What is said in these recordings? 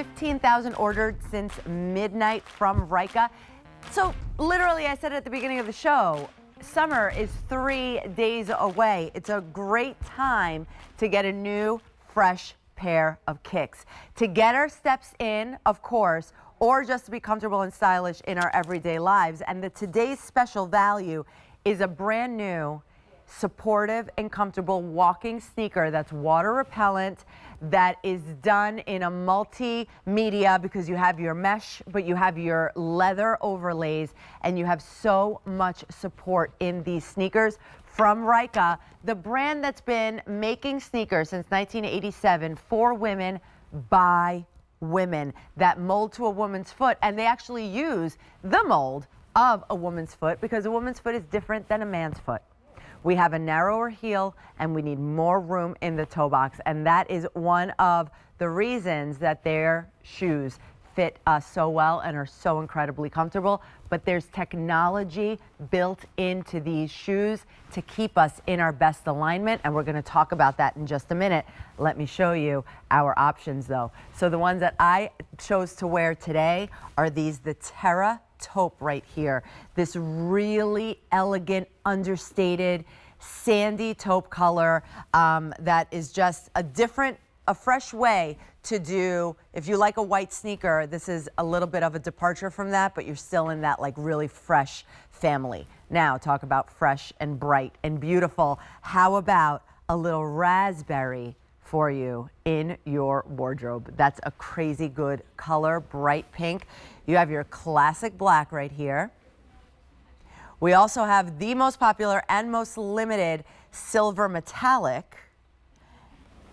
15,000 ordered since midnight from Ryka. So literally, I said at the beginning of the show, summer is 3 days away. It's a great time to get a new, fresh pair of kicks. To get our steps in, of course, or just to be comfortable and stylish in our everyday lives. And today's special value is a brand new, supportive and comfortable walking sneaker that's water repellent, that is done in a multimedia, because you have your mesh, but you have your leather overlays, and you have so much support in these sneakers from Ryka, the brand that's been making sneakers since 1987 for women by women, that mold to a woman's foot. And they actually use the mold of a woman's foot, because a woman's foot is different than a man's foot. We have a narrower heel and we need more room in the toe box, and that is one of the reasons that their shoes fit us so well and are so incredibly comfortable. But there's technology built into these shoes to keep us in our best alignment, and we're going to talk about that in just a minute. Let me show you our options though. So the ones that I chose to wear today are the Terra taupe right here. This really elegant, understated, sandy taupe color that is just a fresh way to do. If you like a white sneaker, this is a little bit of a departure from that, but you're still in that like really fresh family. Now talk about fresh and bright and beautiful. How about a little raspberry for you in your wardrobe? That's a crazy good color, bright pink. You have your classic black right here. We also have the most popular and most limited silver metallic.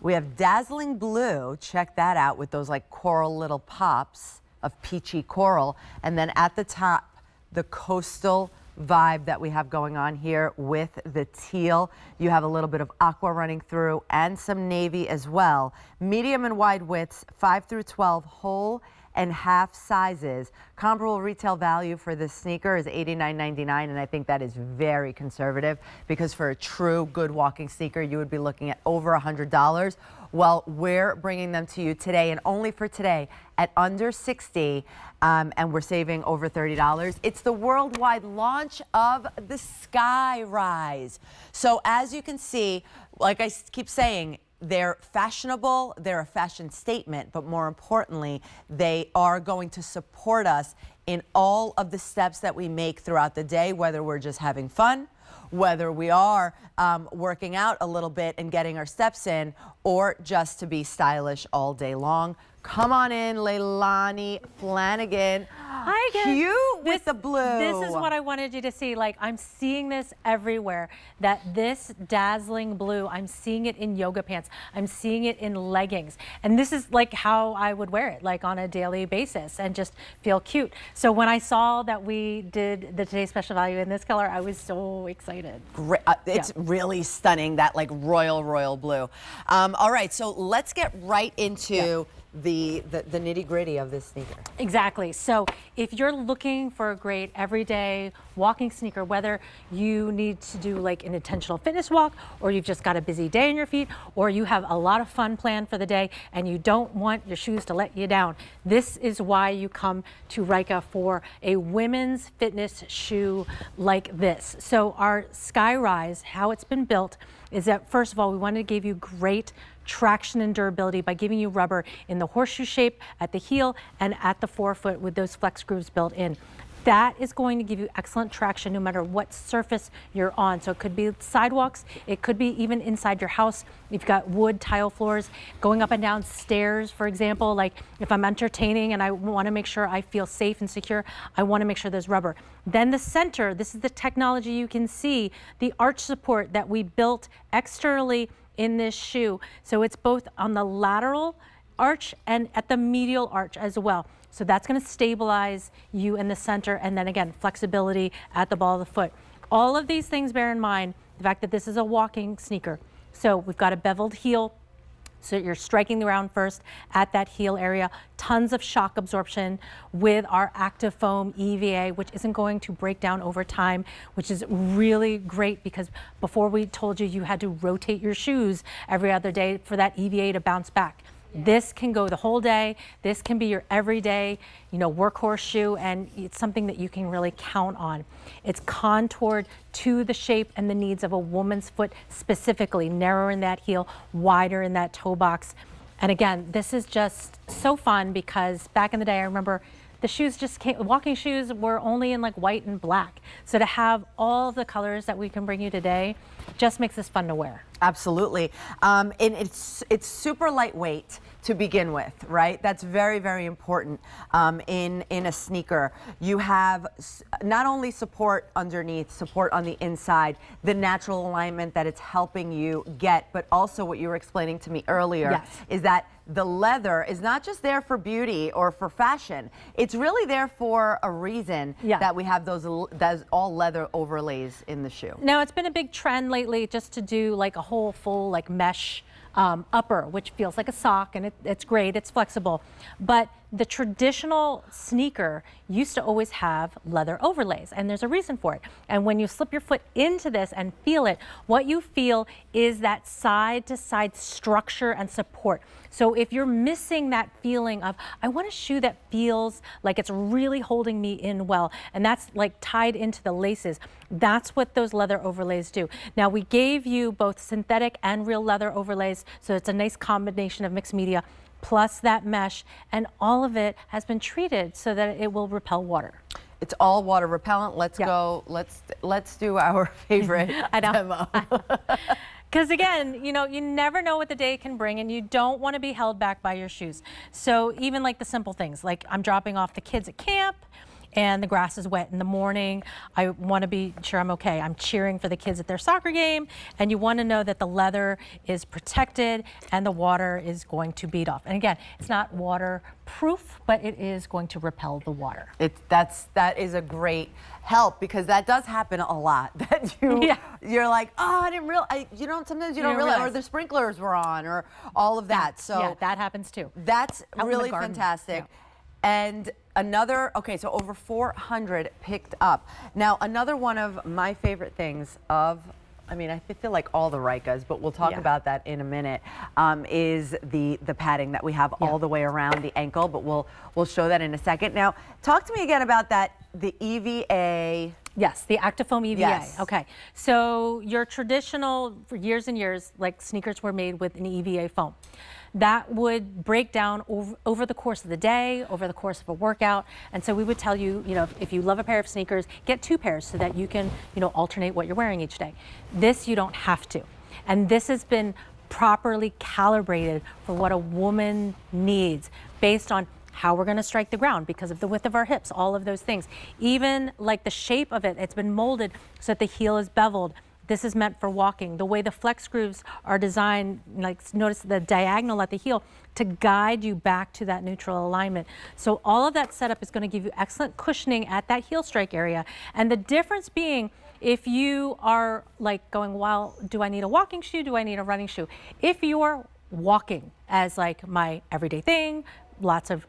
We have dazzling blue, check that out, with those like coral little pops of peachy coral. And then at the top, the coastal vibe that we have going on here with the teal. You have a little bit of aqua running through and some navy as well. Medium and wide widths, 5 through 12, whole and half sizes. Comparable retail value for this sneaker is $89.99, and I think that is very conservative, because for a true good walking sneaker, you would be looking at over $100. Well, we're bringing them to you today, and only for today, at under $60, and we're saving over $30. It's the worldwide launch of the Skyrise. So as you can see, like I keep saying, they're fashionable, they're a fashion statement, but more importantly, they are going to support us in all of the steps that we make throughout the day, whether we're just having fun, whether we are working out a little bit and getting our steps in, or just to be stylish all day long. Come on in, Leilani Flanagan. Hi, guys. Cute with the blue. This is what I wanted you to see. Like, I'm seeing this everywhere, that this dazzling blue, I'm seeing it in yoga pants. I'm seeing it in leggings. And this is like how I would wear it, like on a daily basis, and just feel cute. So when I saw that we did the Today's Special Value in this color, I was so excited. Great. It's really stunning, that like royal blue. All right, so let's get right into the nitty-gritty of this sneaker. Exactly. So if you're looking for a great everyday walking sneaker, whether you need to do like an intentional fitness walk, or you've just got a busy day in your feet, or you have a lot of fun planned for the day and you don't want your shoes to let you down, this is why you come to Ryka for a women's fitness shoe like this. So our Skyrise, how it's been built is that, first of all, we wanted to give you great traction and durability by giving you rubber in the horseshoe shape at the heel and at the forefoot with those flex grooves built in. That is going to give you excellent traction no matter what surface you're on. So it could be sidewalks, it could be even inside your house. You've got wood tile floors, going up and down stairs, for example. Like if I'm entertaining and I want to make sure I feel safe and secure, I want to make sure there's rubber. Then the center, this is the technology you can see, the arch support that we built externally in this shoe. So it's both on the lateral arch and at the medial arch as well. So that's going to stabilize you in the center, and then again, flexibility at the ball of the foot. All of these things, bear in mind the fact that this is a walking sneaker. So we've got a beveled heel, so you're striking the ground first at that heel area. Tons of shock absorption with our ActivFoam EVA, which isn't going to break down over time, which is really great, because before we told you you had to rotate your shoes every other day for that EVA to bounce back. This can go the whole day. This can be your everyday, workhorse shoe, and it's something that you can really count on. It's contoured to the shape and the needs of a woman's foot specifically, narrower in that heel, wider in that toe box. And again, this is just so fun because back in the day, I remember the shoes just came, walking shoes were only in like white and black. So to have all the colors that we can bring you today just makes this fun to wear. Absolutely. And it's super lightweight to begin with, right? That's very, very important in a sneaker. You have not only support underneath, support on the inside, the natural alignment that it's helping you get, but also what you were explaining to me earlier is that the leather is not just there for beauty or for fashion. It's really there for a reason that we have those all leather overlays in the shoe. Now, it's been a big trend lately just to do like a whole full like mesh upper, which feels like a sock, and it's great, it's flexible. But the traditional sneaker used to always have leather overlays, and there's a reason for it. And when you slip your foot into this and feel it, what you feel is that side-to-side structure and support. So if you're missing that feeling of, I want a shoe that feels like it's really holding me in well, and that's like tied into the laces, that's what those leather overlays do. Now, we gave you both synthetic and real leather overlays, so it's a nice combination of mixed media plus that mesh, and all of it has been treated so that it will repel water. It's all water repellent. Let's go. Let's do our favorite demo. Because again, you never know what the day can bring, and you don't want to be held back by your shoes. So even like the simple things, like I'm dropping off the kids at camp and the grass is wet in the morning. I want to be sure I'm okay. I'm cheering for the kids at their soccer game, and you want to know that the leather is protected and the water is going to bead off. And again, it's not waterproof, but it is going to repel the water. That is a great help, because that does happen a lot. That you're like, oh, I didn't realize. Sometimes you don't realize, or the sprinklers were on, or all of that. So yeah, that happens too. That's really fantastic. Yeah. And another, so over 400 picked up. Now, another one of my favorite things I feel like all the Rykas, but we'll talk about that in a minute, is the padding that we have all the way around the ankle, but we'll show that in a second. Now, talk to me again about the EVA. Yes, the ActivFoam EVA. Yes. Okay, so your traditional, for years and years, like sneakers were made with an EVA foam. That would break down over the course of the day, over the course of a workout. And so we would tell you, if you love a pair of sneakers, get 2 pairs so that you can, alternate what you're wearing each day. This, you don't have to. And this has been properly calibrated for what a woman needs based on how we're going to strike the ground because of the width of our hips, all of those things. Even like the shape of it, it's been molded so that the heel is beveled. This is meant for walking. The way the flex grooves are designed, like notice the diagonal at the heel, to guide you back to that neutral alignment. So all of that setup is going to give you excellent cushioning at that heel strike area. And the difference being, if you are like going, well, do I need a walking shoe? Do I need a running shoe? If you're walking as like my everyday thing, lots of,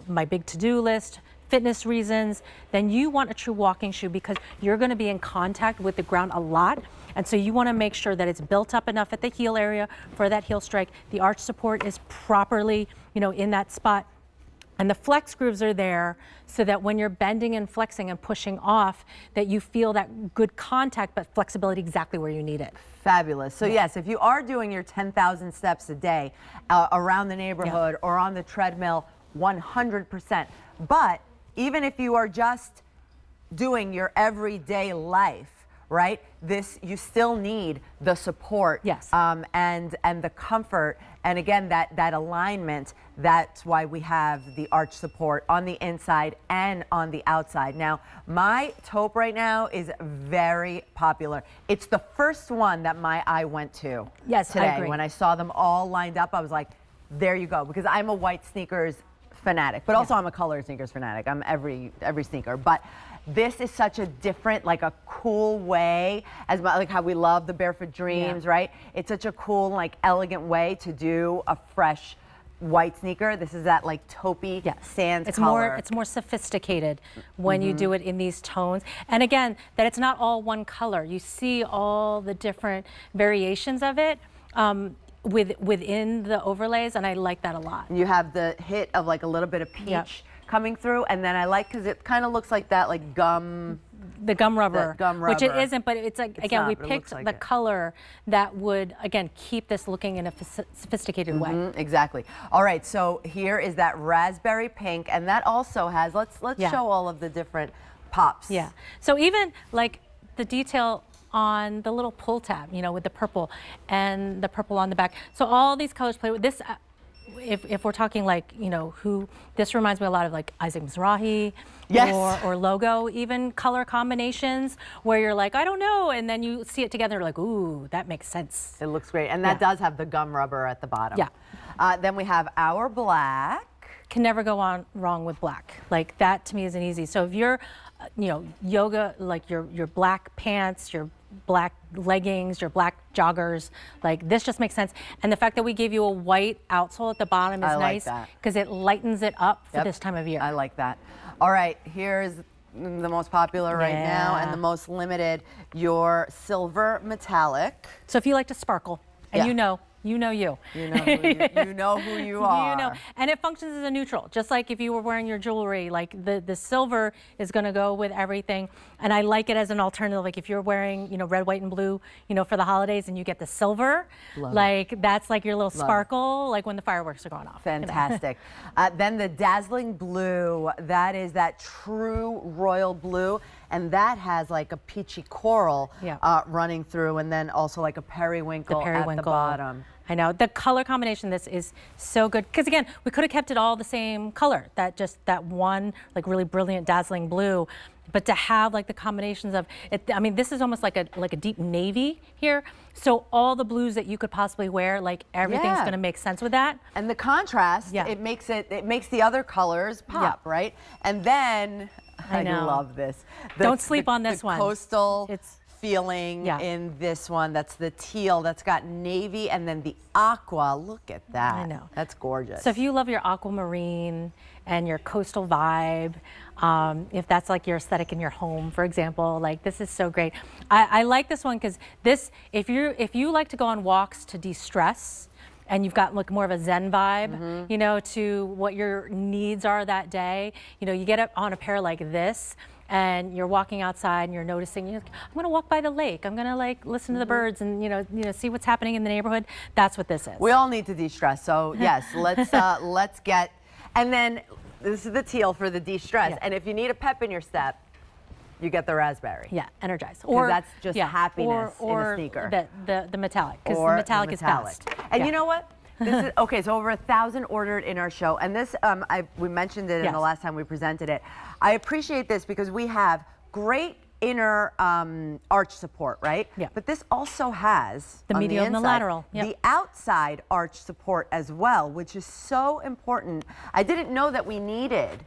my big to-do list, fitness reasons, then you want a true walking shoe because you're going to be in contact with the ground a lot. And so you want to make sure that it's built up enough at the heel area for that heel strike. The arch support is properly, in that spot. And the flex grooves are there so that when you're bending and flexing and pushing off, that you feel that good contact, but flexibility exactly where you need it. Fabulous. So yes, if you are doing your 10,000 steps a day around the neighborhood or on the treadmill, 100%. But even if you are just doing your everyday life, right? You still need the support, and the comfort, and again that alignment. That's why we have the arch support on the inside and on the outside. Now, my taupe right now is very popular. It's the first one that my eye went to today. I agree. When I saw them all lined up, I was like, there you go, because I'm a white sneakers fanatic, but also I'm a color sneakers fanatic. I'm every sneaker, but this is such a different, like a cool way, as like how we love the Barefoot Dreams, right? It's such a cool, like elegant way to do a fresh white sneaker. This is that like taupey sand color. It's more sophisticated when you do it in these tones. And again, that it's not all one color. You see all the different variations of it. within the overlays, and I like that a lot. You have the hit of like a little bit of peach coming through, and then I like, because it kind of looks like that, like gum. The gum rubber, which it isn't, but it's like, again, we picked like the color that would, again, keep this looking in a sophisticated way. Exactly. All right, so here is that raspberry pink, and that also has, let's show all of the different pops. Yeah, so even like the detail on the little pull tab, you know, with the purple and the purple on the back. So all these colors play with this. If we're talking like, you know, this reminds me a lot of like Isaac Mizrahi, or logo, even color combinations where you're like, I don't know, and then you see it together, like, ooh, that makes sense. It looks great, and that does have the gum rubber at the bottom. Yeah. Then we have our black. Can never go wrong with black. Like that to me is an easy. So if you're, you know, yoga, like your black pants, your black leggings, your black joggers, like this just makes sense. And the fact that we gave you a white outsole at the bottom is nice because it lightens it up for this time of year. I like that. All right, here's the most popular right now and the most limited, your silver metallic. So if you like to sparkle, and you know you. You know who you are. You know, and it functions as a neutral, just like if you were wearing your jewelry, like the silver is gonna go with everything. And I like it as an alternative, like if you're wearing, you know, red, white, and blue, you know, for the holidays and you get the silver, that's like your little sparkle, like when the fireworks are going off. Fantastic. You know? Then the dazzling blue, that is that true royal blue. And that has like a peachy coral running through, and then also like a periwinkle at the bottom. I know, the color combination this is so good, because again, we could have kept it all the same color, that one like really brilliant dazzling blue, but to have like the combinations of it, I mean, this is almost like a deep navy here, so all the blues that you could possibly wear, like everything's going to make sense with that. And the contrast, it makes the other colors pop, right? And then I love this. Don't sleep on this one. Coastal feeling in this one. That's the teal. That's got navy, and then the aqua. Look at that. I know. That's gorgeous. So if you love your aquamarine and your coastal vibe, if that's like your aesthetic in your home, for example, like this is so great. I like this one because this, if you like to go on walks to de-stress, and you've got like more of a Zen vibe, you know, to what your needs are that day. You know, you get up on a pair like this, and you're walking outside, and you're noticing, I'm going to walk by the lake. I'm going to like listen to the birds, and you know, see what's happening in the neighborhood. That's what this is. We all need to de-stress. So yes, let's get. And then this is the teal for the de-stress. And if you need a pep in your step, you get the raspberry. Yeah, energize. Or that's just happiness in a sneaker. The metallic, because the metallic is best. And you know what? This is, okay, so over 1,000 ordered in our show. And this, we mentioned it in the last time we presented it. I appreciate this because we have great inner arch support, right? Yeah. But this also has the medial and the lateral. The outside arch support as well, which is so important. I didn't know that we needed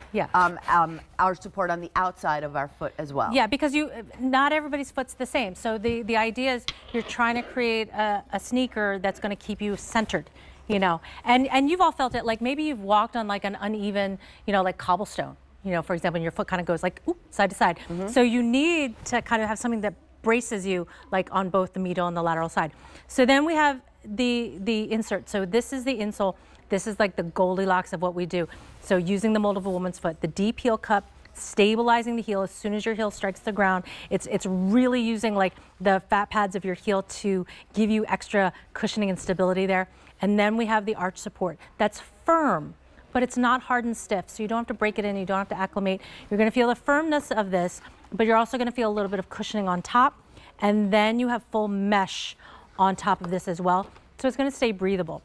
arch support on the outside of our foot as well. Yeah, because not everybody's foot's the same. So the idea is you're trying to create a sneaker that's going to keep you centered, you know. And you've all felt it, like maybe you've walked on like an uneven, you know, like cobblestone. You know, for example, and your foot kind of goes like side to side. So you need to kind of have something that braces you like on both the medial and the lateral side. So then we have the insert. So this is the insole. This is like the Goldilocks of what we do. So using the mold of a woman's foot, the deep heel cup, stabilizing the heel as soon as your heel strikes the ground. It's really using like the fat pads of your heel to give you extra cushioning and stability there. And then we have the arch support. That's firm, but it's not hard and stiff, so you don't have to break it in, you don't have to acclimate. You're gonna feel the firmness of this, but you're also gonna feel a little bit of cushioning on top, and then you have full mesh on top of this as well, so it's gonna stay breathable.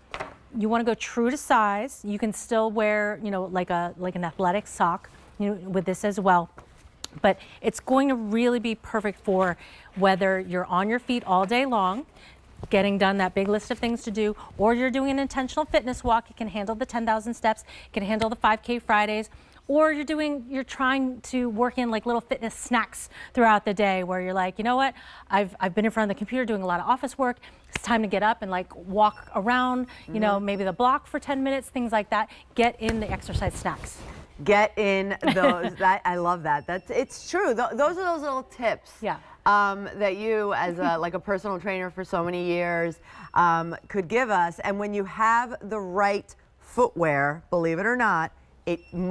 You wanna go true to size. You can still wear, you know, like an athletic sock, you know, with this as well. But it's going to really be perfect for whether you're on your feet all day long, getting done that big list of things to do, or you're doing an intentional fitness walk. You can handle the 10,000 steps, you can handle the 5K Fridays, or you're trying to work in like little fitness snacks throughout the day where you're like, you know what, I've been in front of the computer doing a lot of office work. It's time to get up and like walk around, you know, maybe the block for 10 minutes, things like that. Get in the exercise snacks. Get in those. I love that. It's true. Those are those little tips. Yeah. that you, as like a personal trainer for so many years, could give us. And when you have the right footwear, believe it or not, it